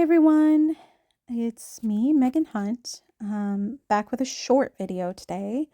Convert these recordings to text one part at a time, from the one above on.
everyone, it's me, Megan Hunt, back with a short video today.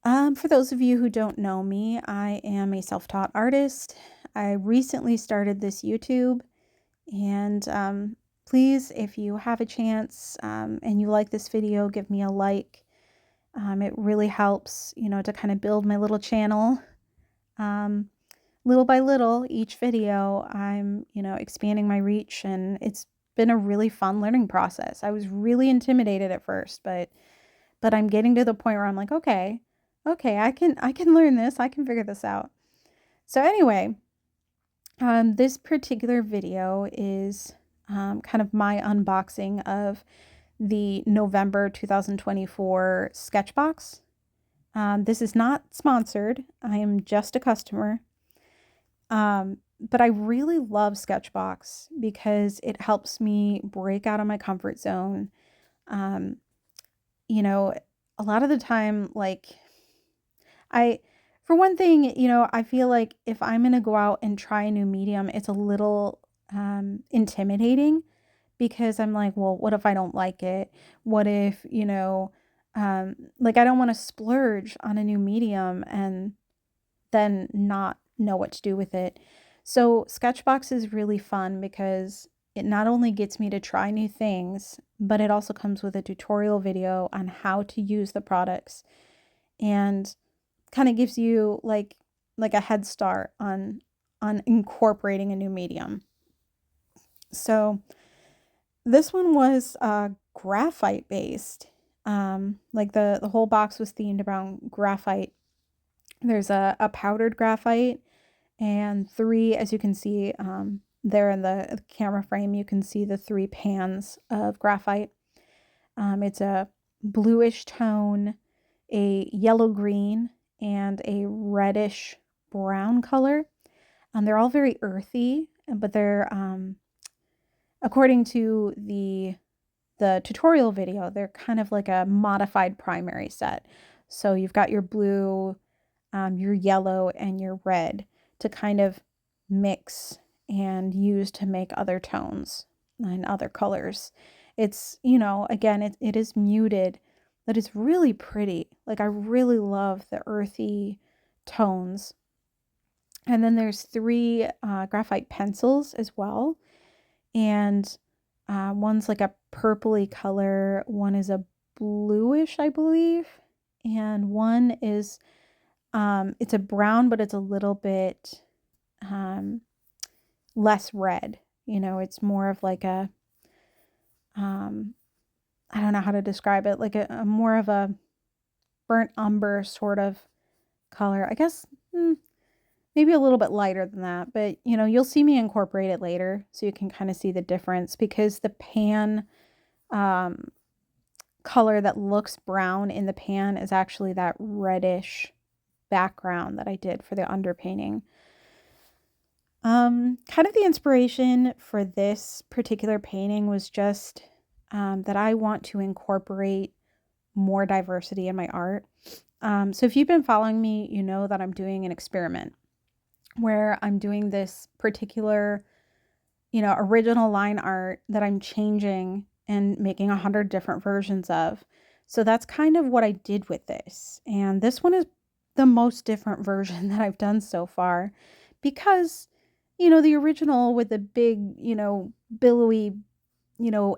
For those of you who don't know me, I am a self-taught artist. I recently started this YouTube, and please, if you have a chance and you like this video, give me a like. It really helps, to kind of build my little channel. Um, Little by little, each video, I'm, expanding my reach, and it's been a really fun learning process. I was really intimidated at first, but I'm getting to the point where I'm like, okay, I can learn this. I can figure this out. So anyway, this particular video is kind of my unboxing of the November 2024 sketchbox. This is not sponsored. I am just a customer. But I really love Sketchbox because it helps me break out of my comfort zone. Um, you know, a lot of the time, like I, for one thing, I feel like if I'm going to go out and try a new medium, it's a little intimidating because I'm like, well, what if I don't like it? What if, like I don't want to splurge on a new medium and then not know what to do with it. So Sketchbox is really fun because it not only gets me to try new things, but it also comes with a tutorial video on how to use the products and kind of gives you like a head start on incorporating a new medium. So this one was graphite based. Like the whole box was themed around graphite. There's a powdered graphite and three, as you can see there in the camera frame, you can see the three pans of graphite. It's a bluish tone, a yellow green, and a reddish brown color. They're all very earthy, but they're according to the tutorial video, they're kind of like a modified primary set. So you've got your blue, your yellow, and your red to kind of mix and use to make other tones and other colors. It's, again, it is muted, but it's really pretty. Like I really love the earthy tones. And then there's three graphite pencils as well. And one's like a purpley color. One is a bluish, I believe. And one is, it's a brown, but it's a little bit less red. It's more of like a, I don't know how to describe it, like a more of a burnt umber sort of color. I guess maybe a little bit lighter than that, but you'll see me incorporate it later so you can kind of see the difference because the pan color that looks brown in the pan is actually that reddish background that I did for the underpainting. Kind of the inspiration for this particular painting was just that I want to incorporate more diversity in my art. So if you've been following me, you know that I'm doing an experiment where I'm doing this particular, original line art that I'm changing and making 100 different versions of. So that's kind of what I did with this. And this one is the most different version that I've done so far because, the original with the big, billowy,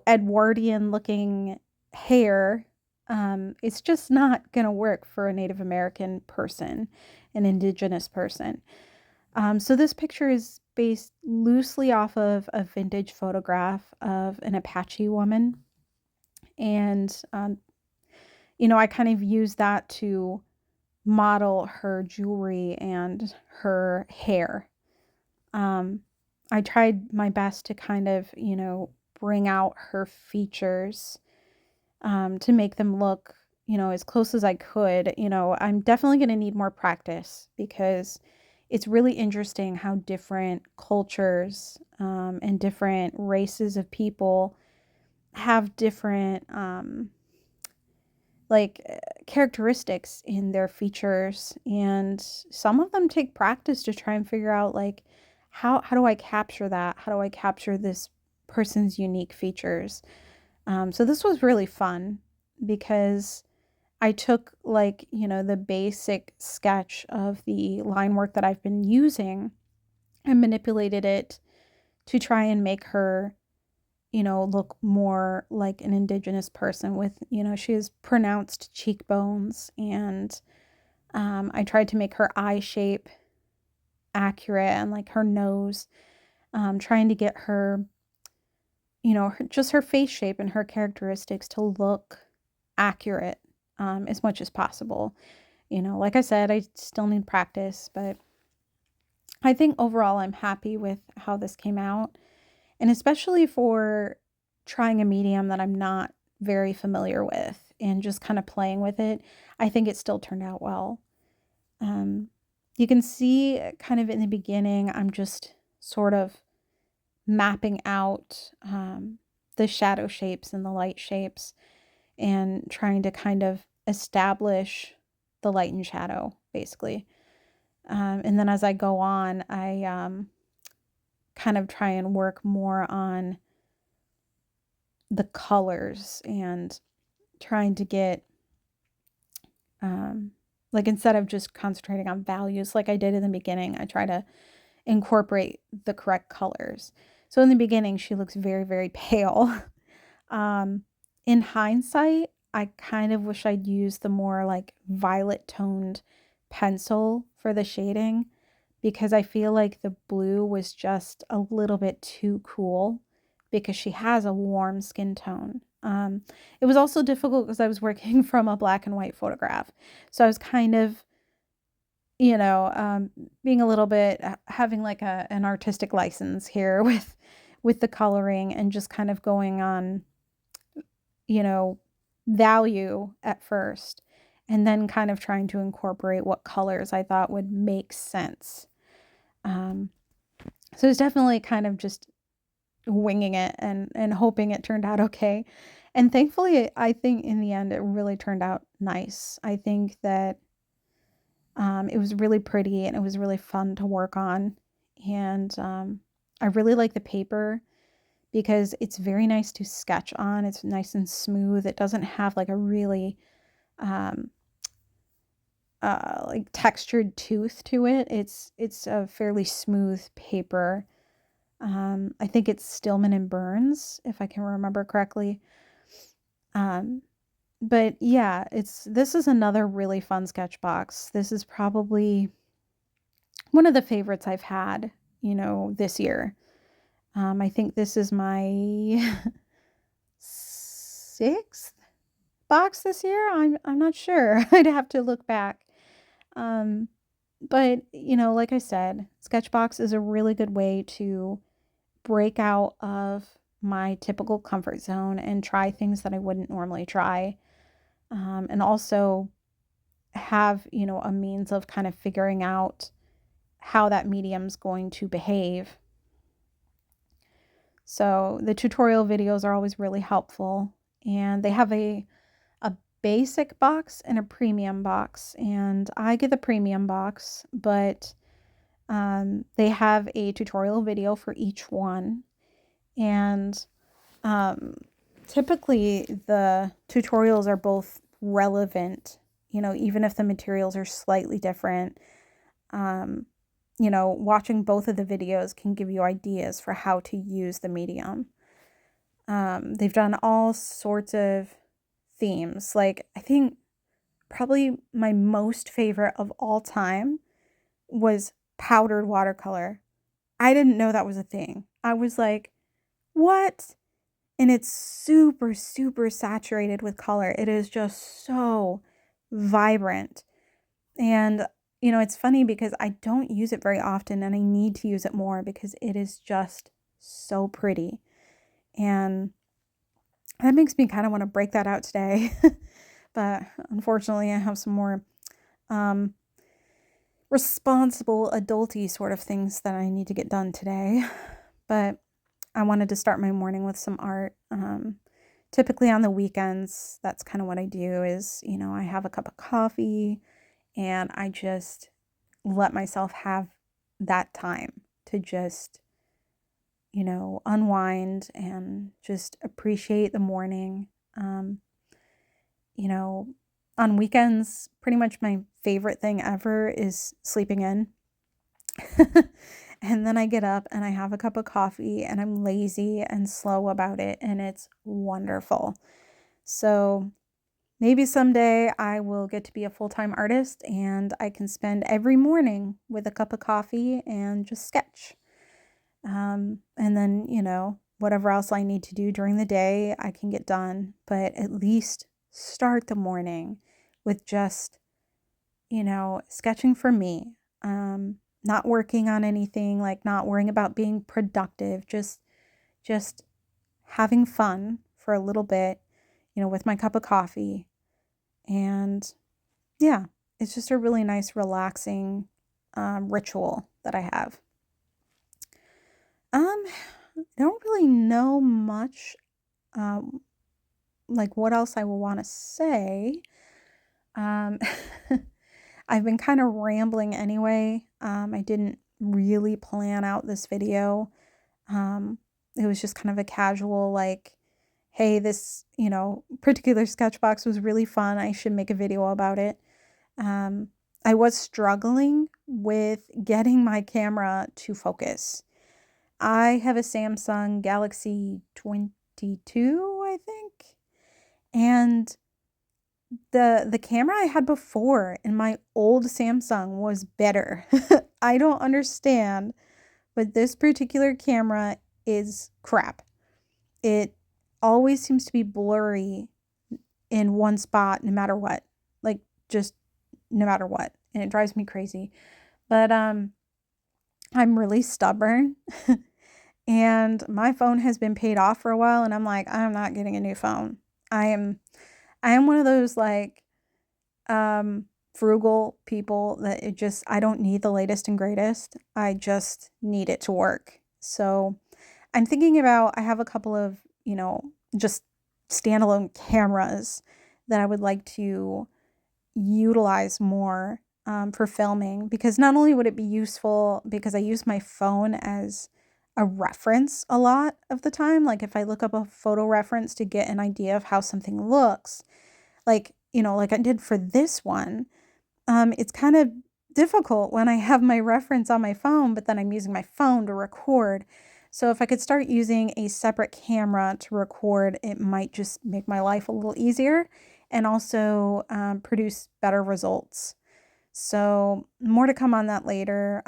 Edwardian looking hair, it's just not going to work for a Native American person, an indigenous person. So this picture is based loosely off of a vintage photograph of an Apache woman. And, I kind of use that to model her jewelry and her hair. I tried my best to kind of, bring out her features to make them look, as close as I could. I'm definitely going to need more practice because it's really interesting how different cultures and different races of people have different characteristics in their features, and some of them take practice to try and figure out like how do I capture that? How do I capture this person's unique features. So this was really fun because I took like, the basic sketch of the line work that I've been using and manipulated it to try and make her, look more like an indigenous person with, she has pronounced cheekbones, and I tried to make her eye shape accurate and like her nose, trying to get her, just her face shape and her characteristics to look accurate, as much as possible. Like I said, I still need practice, but I think overall I'm happy with how this came out. And especially for trying a medium that I'm not very familiar with and just kind of playing with it, I think it still turned out well. Um, you can see kind of in the beginning, I'm just sort of mapping out the shadow shapes and the light shapes and trying to kind of establish the light and shadow, basically. And then as I go on, I kind of try and work more on the colors and trying to get, like instead of just concentrating on values like I did in the beginning, I try to incorporate the correct colors. So in the beginning, she looks very, very pale. In hindsight, I kind of wish I'd used the more like violet toned pencil for the shading, because I feel like the blue was just a little bit too cool because she has a warm skin tone. It was also difficult because I was working from a black and white photograph. So I was kind of, being a little bit, having like an artistic license here with the coloring and just kind of going on, you know, value at first, and then kind of trying to incorporate what colors I thought would make sense. Um, so it's definitely kind of just winging it and hoping it turned out okay. And thankfully, I think in the end, it really turned out nice. I think that it was really pretty and it was really fun to work on. And I really like the paper because it's very nice to sketch on. It's nice and smooth. It doesn't have like a really um, like textured tooth to it. It's a fairly smooth paper. I think it's Stillman and Burns, if I can remember correctly. Um, but yeah, this is another really fun sketch box. This is probably one of the favorites I've had, this year. I think this is my sixth box this year. I'm not sure. I'd have to look back. Um, but like I said, Sketchbox is a really good way to break out of my typical comfort zone and try things that I wouldn't normally try. And also have, a means of kind of figuring out how that medium's going to behave. So the tutorial videos are always really helpful, and they have a basic box and a premium box, and I get the premium box, but they have a tutorial video for each one. And typically the tutorials are both relevant, even if the materials are slightly different. Watching both of the videos can give you ideas for how to use the medium. They've done all sorts of themes. Like, I think probably my most favorite of all time was powdered watercolor. I didn't know that was a thing. I was like, what? And it's super, super saturated with color. It is just so vibrant. And, it's funny because I don't use it very often and I need to use it more because it is just so pretty. And that makes me kind of want to break that out today. But unfortunately, I have some more responsible adulty sort of things that I need to get done today. But I wanted to start my morning with some art. Typically on the weekends, that's kind of what I do is, I have a cup of coffee and I just let myself have that time to just unwind and just appreciate the morning. Um, you know, on weekends, pretty much my favorite thing ever is sleeping in. And then I get up and I have a cup of coffee and I'm lazy and slow about it, and it's wonderful. So maybe someday I will get to be a full-time artist and I can spend every morning with a cup of coffee and just sketch. And then, whatever else I need to do during the day, I can get done. But at least start the morning with just, sketching for me. Not working on anything, like not worrying about being productive, just having fun for a little bit, with my cup of coffee. And yeah, it's just a really nice, relaxing ritual that I have. I don't really know much, um, like what else I will want to say. Um, I've been kind of rambling anyway. I didn't really plan out this video. It was just kind of a casual, like, hey, this, particular sketchbox was really fun. I should make a video about it. Um, I was struggling with getting my camera to focus. I have a Samsung Galaxy 22, I think. And the camera I had before in my old Samsung was better. I don't understand, but this particular camera is crap. It always seems to be blurry in one spot no matter what. Like just no matter what. And it drives me crazy. But I'm really stubborn. And my phone has been paid off for a while and I'm like, I'm not getting a new phone. I am one of those like frugal people that I don't need the latest and greatest. I just need it to work. So I'm thinking about, I have a couple of, just standalone cameras that I would like to utilize more for filming, because not only would it be useful because I use my phone as a reference a lot of the time, like if I look up a photo reference to get an idea of how something looks, like, like I did for this one, it's kind of difficult when I have my reference on my phone, but then I'm using my phone to record. So if I could start using a separate camera to record, it might just make my life a little easier and also produce better results. So more to come on that later.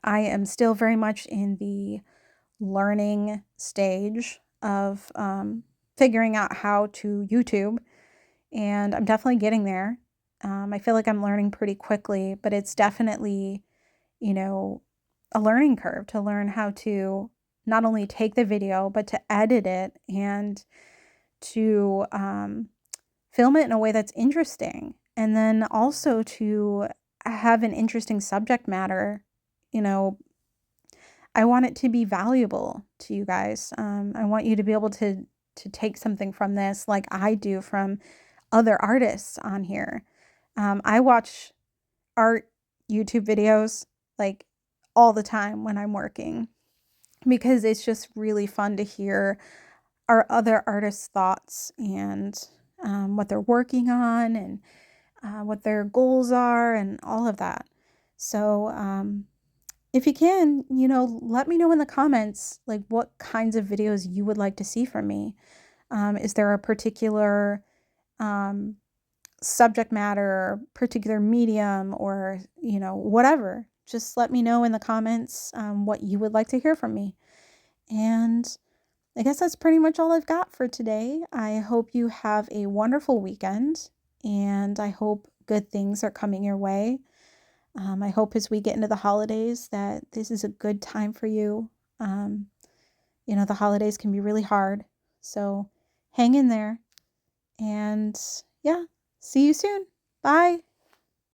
I am still very much in the learning stage of figuring out how to YouTube, and I'm definitely getting there. I feel like I'm learning pretty quickly, but it's definitely, you know, a learning curve to learn how to not only take the video, but to edit it and to film it in a way that's interesting. And then also to have an interesting subject matter. You know, I want it to be valuable to you guys. I want you to be able to take something from this, like I do from other artists on here. I watch art YouTube videos like all the time when I'm working, because it's just really fun to hear our other artists' thoughts and what they're working on and what their goals are and all of that. So if you can, let me know in the comments like what kinds of videos you would like to see from me. Is there a particular um, subject matter, particular medium, or, whatever? Just let me know in the comments what you would like to hear from me. And I guess that's pretty much all I've got for today. I hope you have a wonderful weekend, and I hope good things are coming your way. I hope as we get into the holidays that this is a good time for you. The holidays can be really hard, so hang in there. And yeah, see you soon. Bye.